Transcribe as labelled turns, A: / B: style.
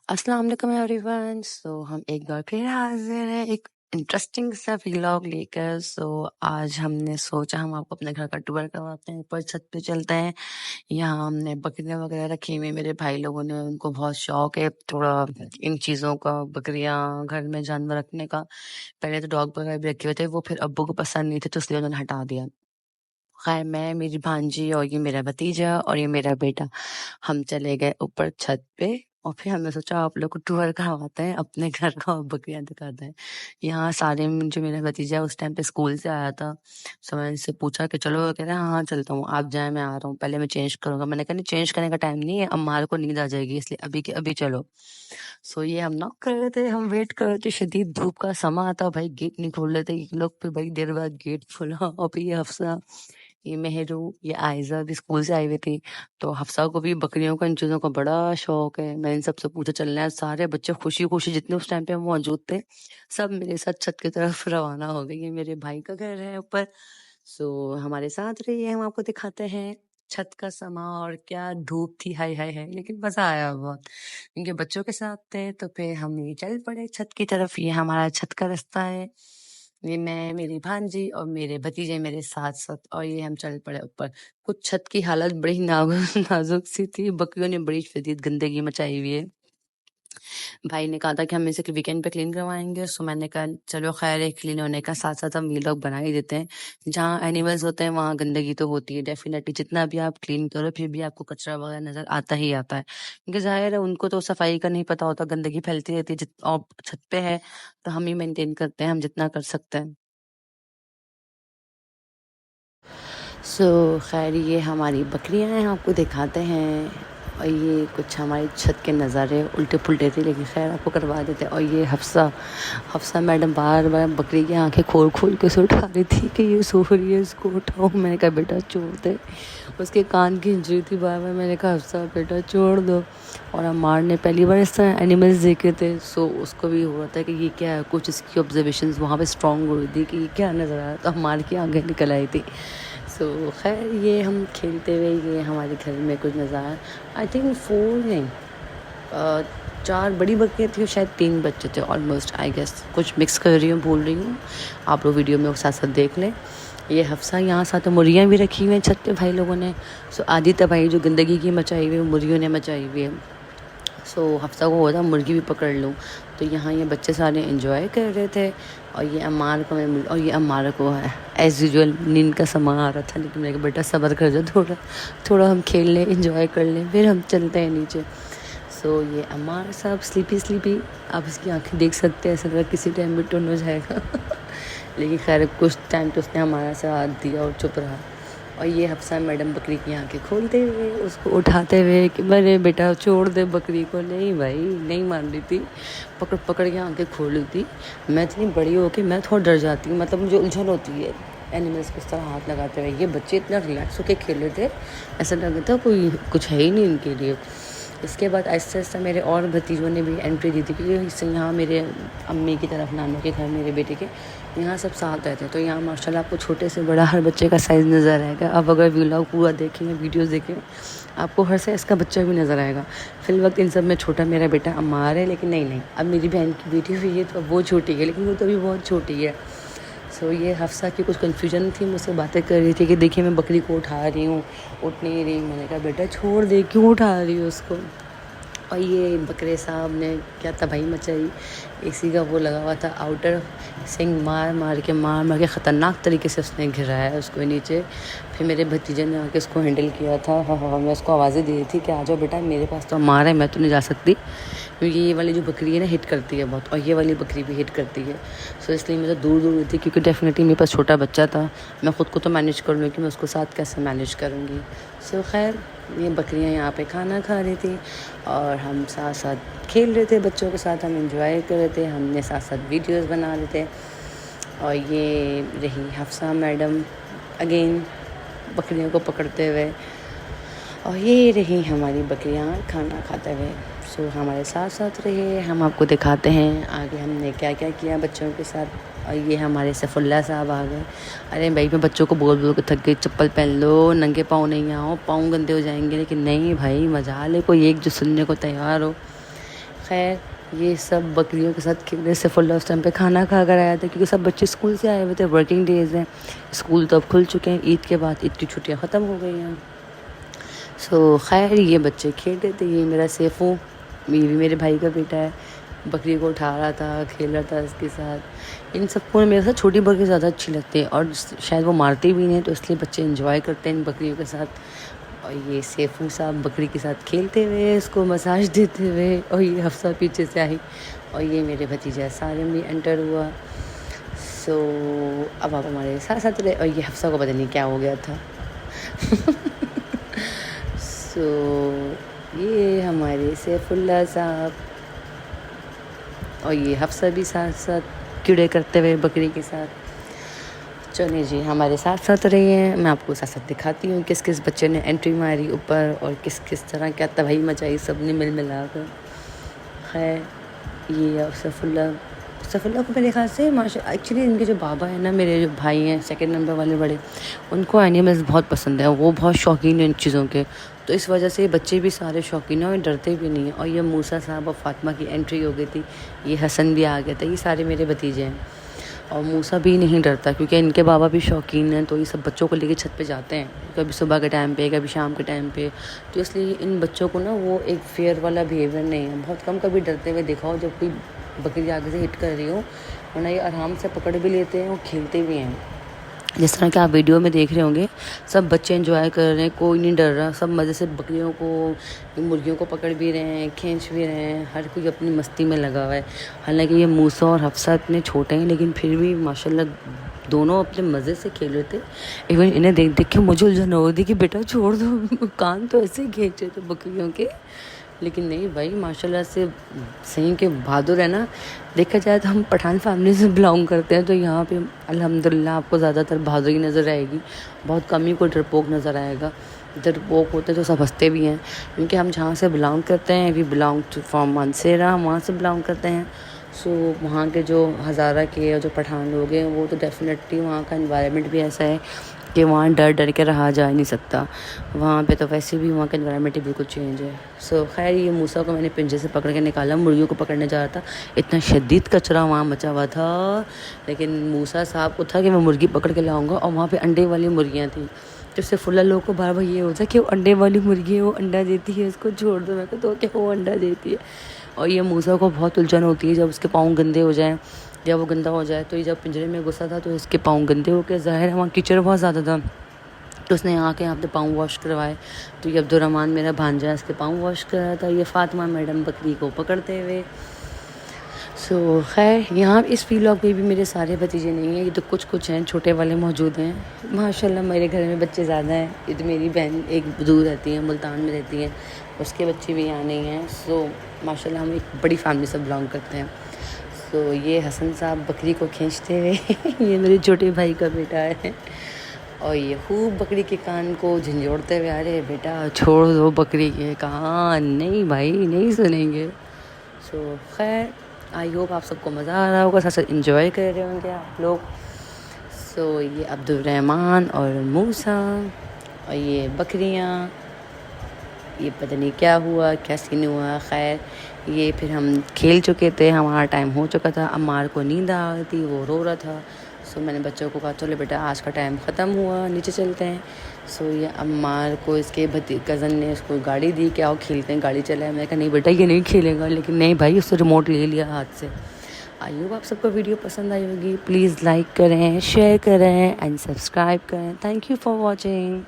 A: अस्सलाम वालेकुम एवरीवन। हम एक बार फिर हाजिर हैं एक इंटरेस्टिंग सा व्लॉग लेकर। आज हमने सोचा हम आपको अपने घर का टूर करवाते हैं, ऊपर छत पे चलते हैं। यहाँ हमने बकरियां वगैरह रखी हुई हैं, मेरे भाई लोगों ने, उनको बहुत शौक है थोड़ा इन चीज़ों का, बकरियां घर में जानवर रखने का। पहले तो डॉग वगैरह भी रखे हुए थे, वो फिर अब्बू को पसंद नहीं थे तो इसलिए उन्होंने हटा दिया। खैर मैं, मेरी भांजी और ये मेरा भतीजा और ये मेरा बेटा, हम चले गए ऊपर छत पे और फिर हमने सोचा आप लोग को टूर करवाते हैं अपने घर का और बकरियां दिखाते हैं। यहाँ सारे जो मेरा भतीजा उस टाइम पे स्कूल से आया था, सो मैंने इससे पूछा कि चलो, वो कह रहा है हाँ चलता हूँ, आप जाए मैं आ रहा हूँ, पहले मैं चेंज करूंगा। मैंने कहा नहीं, चेंज करने का टाइम नहीं है, अम्मार को नींद आ जाएगी, इसलिए अभी के अभी चलो। ये हम नॉक कर रहे थे, हम वेट कर रहे थे, शदीद धूप का समा था भाई, गेट नहीं खोल रहे थे ये लोग, फिर बड़ी देर बाद गेट खुला और फिर ये हफ्सा, ये मेहरू, ये आयजा भी स्कूल से आई हुई थी। तो हफ्सा को भी बकरियों का, इन चीज़ों का बड़ा शौक है। मैंने इन सबसे पूछा चलना है, सारे बच्चे खुशी खुशी जितने उस टाइम पे मौजूद थे सब मेरे साथ छत की तरफ रवाना हो गए। ये मेरे भाई का घर है ऊपर। हमारे साथ रहिए, हम आपको दिखाते हैं छत का समा। और क्या धूप थी, हाय हाय हाय, लेकिन मजा आया बहुत क्योंकि बच्चों के साथ थे। तो फिर हम ये चल पड़े छत की तरफ। ये हमारा छत का रास्ता है, ये मैं, मेरी भांजी और मेरे भतीजे मेरे साथ साथ, और ये हम चल पड़े ऊपर। कुछ छत की हालत बड़ी नाजुक नाजुक सी थी, बकरियों ने बड़ी शदीद गंदगी मचाई हुई है। भाई ने कहा था कि हम इसे वीकेंड पे क्लीन करवाएंगे, सो मैंने कहा चलो खैर है, क्लीन होने का साथ साथ हम व्लॉग बना ही देते हैं। जहाँ एनिमल्स होते हैं वहाँ गंदगी तो होती है डेफिनेटली, जितना भी आप क्लीन करो फिर भी आपको कचरा वगैरह नजर आता ही आता है, क्योंकि जाहिर है उनको तो सफाई का नहीं पता होता, गंदगी फैलती रहती है। और छत पे है तो हम ही मेंटेन करते हैं, हम जितना कर सकते हैं। खैर ये हमारी बकरियां हैं, आपको दिखाते हैं। और ये कुछ हमारी छत के नज़ारे उल्टे पुल्टे थे, लेकिन खैर आपको करवा देते हैं। और ये हफ्सा, हफ्सा मैडम बार बार बकरी की आंखें खोल खोल के से उठा रही थी कि ये सो रही है, इसको उठाओ। मैंने कहा बेटा छोड़ दे, उसके कान की इंजरी थी, बार बार मैंने कहा हफ्सा बेटा छोड़ दो। और अम्मार ने पहली बार इस तरह एनिमल्स देखे थे, सो उसको भी हो रहा था कि ये क्या है, कुछ इसकी ऑब्जर्वेशंस वहाँ पे स्ट्रॉन्ग हो रही थी कि ये क्या नज़र आ रहा था। अम्मार की आंखें निकल आई थी। खैर ये हम खेलते हुए, ये हमारे घर में कुछ नज़ारा, आई थिंक 4 नहीं 4 बड़ी बकरियाँ थी और शायद 3 बच्चे थे ऑलमोस्ट, आई गेस। कुछ मिक्स कर रही हूँ, भूल रही हूँ, आप लोग वीडियो में साथ साथ देख लें। ये हफ्सा, यहाँ साथ मुर्गियाँ भी रखी हुई हैं छत पे भाई लोगों ने। आधी तबाही जो गंदगी की मचाई हुई है मुर्गियों ने मचाई हुई है। हफ्सा को होता मुर्गी भी पकड़ लूँ। तो यहाँ ये बच्चे सारे एंजॉय कर रहे थे। और ये अम्मार को मैं, और ये अम्मार को है एज़ यूजुअल नींद का समय आ रहा था, लेकिन मेरे बेटा सब्र कर जाओ, थोड़ा थोड़ा हम खेल लें, एंजॉय कर लें, फिर हम चलते हैं नीचे। ये अम्मार साहब स्लीपी स्लीपी, आप इसकी आंखें देख सकते हैं, ऐसा लगा किसी टाइम भी टुन हो जाएगा लेकिन खैर कुछ टाइम तो उसने हमारा साथ दिया और चुप रहा। और ये हफ्सा मैडम बकरी की आंखें खोलते हुए, उसको उठाते हुए कि मेरे बेटा छोड़ दे बकरी को। नहीं भाई, नहीं मान रही थी, पकड़ पकड़ के आंखें खोल रही थी। मैं इतनी बड़ी हो के मैं थोड़ा डर जाती हूँ, मतलब मुझे उलझन होती है एनिमल्स को इस तरह हाथ लगाते हुए। ये बच्चे इतना रिलैक्स होकर खेल रहे थे, ऐसा लग रहा था कोई कुछ है ही नहीं इनके लिए। इसके बाद आहिस्ता आहिस्ता मेरे और भतीजों ने भी एंट्री दी थी, क्योंकि इससे यहाँ मेरे अम्मी की तरफ, नानों के घर, मेरे बेटे के यहाँ सब साथ रहते हैं। तो यहाँ माशाल्लाह आपको छोटे से बड़ा हर बच्चे का साइज़ नज़र आएगा। अब अगर व्लॉग पूरा देखेंगे, वीडियोस देखें, आपको हर साइज़ का बच्चा भी नज़र आएगा। फिल वक्त इन सब में छोटा मेरा बेटा अम्मार है, लेकिन नहीं, अब मेरी बहन की बेटी हुई है तो अब वो छोटी है, लेकिन वो तो अभी बहुत छोटी है। ये हफ्सा की कुछ कन्फ्यूजन थी, मुझसे बातें कर रही थी कि देखिए मैं बकरी को उठा रही हूँ, उठ नहीं रही। मैंने कहा बेटा छोड़ दे, क्यों उठा रही हो उसको। और ये बकरे साहब ने क्या तबाही मचाई, एसी का वो लगा हुआ था आउटर, सिंग मार मार के ख़तरनाक तरीके से उसने गिराया उसको नीचे। फिर मेरे भतीजे ने आके उसको हैंडल किया था। हाँ, मैं उसको आवाज़ें दी थी कि आ जाओ बेटा, मेरे पास तो मार है, मैं तो नहीं जा सकती, क्योंकि ये वाली जो बकरी है ना हिट करती है बहुत, और ये वाली बकरी भी हिट करती है। इसलिए मैं तो दूर दूर थी, क्योंकि डेफिनेटली मेरे पास छोटा बच्चा था, मैं ख़ुद को तो मैनेज कर लूँ कि मैं उसको साथ कैसे मैनेज करूँगी। खैर ये बकरियाँ यहाँ पे खाना खा रही थी और हम साथ साथ खेल रहे थे, बच्चों के साथ हम एंजॉय कर रहे थे, हमने साथ साथ वीडियोस बना रहे थे। और ये रही हफ्सा मैडम अगेन बकरियों को पकड़ते हुए, और ये रही हमारी बकरियाँ खाना खाते हुए। हमारे साथ साथ रहे, हम आपको दिखाते हैं आगे हमने क्या क्या किया बच्चों के साथ। और ये हमारे सफ़ुल्ला साहब आ गए। अरे भाई मैं बच्चों को बोल बोल के थक गई, चप्पल पहन लो, नंगे पाँव नहीं आओ, पाँव गंदे हो जाएंगे, लेकिन नहीं भाई, मजा ले, कोई एक जो सुनने को तैयार हो। खैर ये सब बकरियों के साथ खेलने से फुल्ला उस टाइम पे खाना खा कर आया था, क्योंकि सब बच्चे स्कूल से आए हुए थे, वर्किंग डेज़ हैं, स्कूल तो अब खुल चुके हैं, ईद के बाद ईद की छुट्टियाँ ख़त्म हो गई हैं। सो खैर ये बच्चे खेल रहे थे, ये मेरा सैफू, ये भी मेरे भाई का बेटा है, बकरी को उठा रहा था, खेल रहा था इसके साथ। इन सबको मेरे साथ छोटी बकरी ज़्यादा अच्छी लगती है, और शायद वो मारती भी नहीं, तो इसलिए बच्चे एंजॉय करते हैं इन बकरियों के साथ। और ये सैफू साहब बकरी के साथ खेलते हुए, इसको मसाज देते हुए, और ये हफ्सा पीछे से आई, और ये मेरे भतीजा सारिम भी एंटर हुआ। सो अब आप हमारे साथ साथ रहे, और ये हफ्सा को पता नहीं क्या हो गया था। सो ये हमारे सैफुल्ला साहब, और ये हफ्सा भी साथ साथ कीड़े करते हुए बकरी के साथ। चलिए जी, हमारे साथ साथ रही हैं, मैं आपको साथ साथ दिखाती हूँ किस किस बच्चे ने एंट्री मारी ऊपर, और किस किस तरह क्या तबाही मचाई सब ने मिल मिला कर। खैर ये सफ़ुल्ला को मेरे ख्याल से माशा एक्चुअली इनके जो बाबा हैं ना, मेरे जो भाई हैं सेकंड नंबर वाले बड़े, उनको एनिमल्स बहुत पसंद है, वो बहुत शौकीन है इन चीज़ों के, तो इस वजह से बच्चे भी सारे शौकीन हैं और डरते भी नहीं हैं। और ये मूसा साहब और फातिमा की एंट्री हो गई थी, ये हसन भी आ गया था, ये सारे मेरे भतीजे हैं। और मूसा भी नहीं डरता, क्योंकि इनके बाबा भी शौकीन हैं, तो ये सब बच्चों को लेके छत पे जाते हैं, कभी सुबह के टाइम पे, कभी शाम के टाइम पे, तो इसलिए इन बच्चों को ना वो एक फेयर वाला बिहेवियर नहीं है, बहुत कम कभी डरते हुए देखा हो जब कोई बकरी आगे से हिट कर रही हो, वरना ये आराम से पकड़ भी लेते हैं और खेलते भी हैं। जिस तरह के आप वीडियो में देख रहे होंगे, सब बच्चे एंजॉय कर रहे हैं, कोई नहीं डर रहा, सब मज़े से बकरियों को, मुर्गियों को पकड़ भी रहे हैं, खींच भी रहे हैं, हर कोई अपनी मस्ती में लगा हुआ है। हालांकि ये मूसा और हफ्सा इतने छोटे हैं, लेकिन फिर भी माशाल्लाह दोनों अपने मज़े से खेल रहे थे। इवन इन्हें देख देख के मुझे उलझन हो रही थी कि बेटा छोड़ दो, कान तो ऐसे ही खींच रहे थे बकरियों के, लेकिन नहीं भाई माशाल्लाह से सही के बहादुर है ना। देखा जाए तो हम पठान फैमिली से बिलोंग करते हैं, तो यहाँ पे अल्हम्दुलिल्लाह आपको ज़्यादातर बहादुरी नज़र आएगी, बहुत कम ही कोई डरपोक नज़र आएगा। डरपोक होते तो सब हंसते भी हैं, क्योंकि हम जहाँ से बिलोंग करते हैं, we belong to from Mansehra, हम वहाँ से बिलोंग करते हैं। सो वहाँ के जो हज़ारा के और जो पठान लोग हैं, वो तो डेफिनेटली वहाँ का एनवायरनमेंट भी ऐसा है कि वहाँ डर डर के रहा जा नहीं सकता। वहाँ पे तो वैसे भी वहाँ का एनवायरनमेंट ही बिल्कुल चेंज है। सो खैर ये मूसा को मैंने पिंजरे से पकड़ के निकाला, मुर्गियों को पकड़ने जा रहा था, इतना शदीद कचरा वहाँ मचा हुआ था, लेकिन मूसा साहब को था कि मैं मुर्गी पकड़ के लाऊंगा, और वहाँ पे अंडे वाली मुर्गियाँ थी, तो उससे फुल्ला लोगों को बार बार ये होता है कि वो अंडे वाली मुर्गी है, वो अंडा देती है, उसको छोड़ दो। मैं कहता तो क्या वो अंडा देती है। और ये मूसा को बहुत उलझन होती है जब उसके पाँव गंदे हो जाएँ, जब वो गंदा हो जाए, तो ये जब पिंजरे में घुसा था तो इसके पाँव गंदे हो गए, ज़ाहिर है वहाँ कीचड़ बहुत ज़्यादा था, तो उसने यहाँ के यहाँ पे पाँव वॉश करवाए। तो ये अब्दुर्रहमान मेरा भांजा इसके पाँव वॉश कर रहा था, ये फातिमा मैडम बकरी को पकड़ते हुए। सो खैर यहाँ इस व्लॉग में भी मेरे सारे भतीजे नहीं हैं, ये तो कुछ हैं, छोटे वाले मौजूद हैं। माशाल्लाह मेरे घर में बच्चे ज़्यादा हैं, ये तो मेरी बहन एक दूर रहती है, मुल्तान में रहती है, उसके बच्चे भी यहाँ नहीं हैं। सो माशाल्लाह हम एक बड़ी फैमिली से बिलोंग करते हैं। सो ये हसन साहब बकरी को खींचते हुए ये मेरे छोटे भाई का बेटा है, और ये खूब बकरी के कान को झंझोड़ते हुए, अरे बेटा छोड़ दो बकरी के कान, नहीं भाई नहीं सुनेंगे। सो खैर आई होप आप सबको मज़ा आ रहा होगा, साथ साथ इंजॉय कर रहे होंगे आप लोग। सो ये अब्दुर्रहमान और मूसा, और ये बकरियाँ, ये पता नहीं क्या हुआ, क्या सीन हुआ। खैर ये फिर हम खेल चुके थे, हमारा टाइम हो चुका था, अम्मार को नींद आ रही थी, वो रो रहा था। सो मैंने बच्चों को कहा चलो बेटा आज का टाइम ख़त्म हुआ, नीचे चलते हैं। सो ये अम्मार को इसके कज़न ने उसको गाड़ी दी कि आओ खेलते हैं, गाड़ी चलाए। मैंने कहा नहीं बेटा ये नहीं खेलेगा, लेकिन नहीं भाई उससे रिमोट ले लिया हाथ से। आई होप आप सबको वीडियो पसंद आई होगी, प्लीज़ लाइक करें, शेयर करें एंड सब्सक्राइब करें। Thank you for watching.